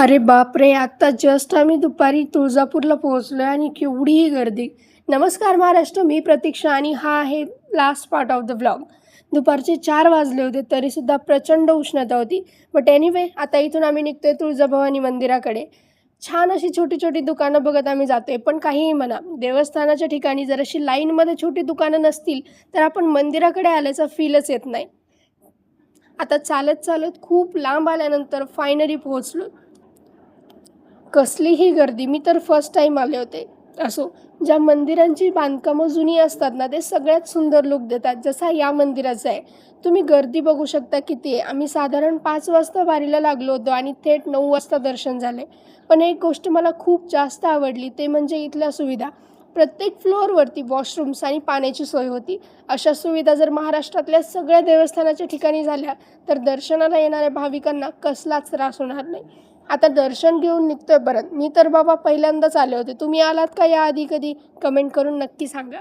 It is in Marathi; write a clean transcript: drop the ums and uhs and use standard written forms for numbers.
अरे बापरे! आत्ता जस्ट आम्ही दुपारी तुळजापूरला पोहोचलो आहे आणि केवढी गर्दी. नमस्कार महाराष्ट्र, मी प्रतीक्षा आणि हा आहे last part of the vlog. दुपारचे 4 वाजले होते तरीसुद्धा प्रचंड उष्णता होती. बट एनिवे आता इथून आम्ही निघतोय तुळजाभवानी मंदिराकडे. छान अशी छोटी-छोटी दुकानं बघत आम्ही जातोय. पण काहीही म्हणा, देवस्थानाच्या ठिकाणी जर अशी लाईनमध्ये छोटी दुकानं नसतील, तर आपण मंदिराकडे आल्याचा फीलच येत नाही. आता चालत-चालत खूप लांब आल्यानंतर फायनली पोहोचलो. कसलीही गर्दी, मी तर फर्स्ट टाईम आले होते. असो, ज्या मंदिरांची बांधकामं जुनी असतात ना, ते सगळ्यात सुंदर लूक देतात, जसा या मंदिराचा आहे. तुम्ही गर्दी बघू शकता किती आहे. आम्ही साधारण 5 वाजता वारीला लागलो होतो आणि थेट 9 वाजता दर्शन झाले. पण एक गोष्ट मला खूप जास्त आवडली, ते म्हणजे इथल्या सुविधा. प्रत्येक फ्लोअरवरती वॉशरूम्स आणि पाण्याची सोय होती. अशा सुविधा जर महाराष्ट्रातल्या सगळ्या देवस्थानाच्या ठिकाणी झाल्या, तर दर्शनाला येणाऱ्या भाविकांना कसलाच त्रास होणार नाही. आता दर्शन घेऊन निघतोय परत. मी तर बाबा पहिल्यांदाच आले होते. तुम्ही आलात का याआधी कधी? कमेंट करून नक्की सांगा.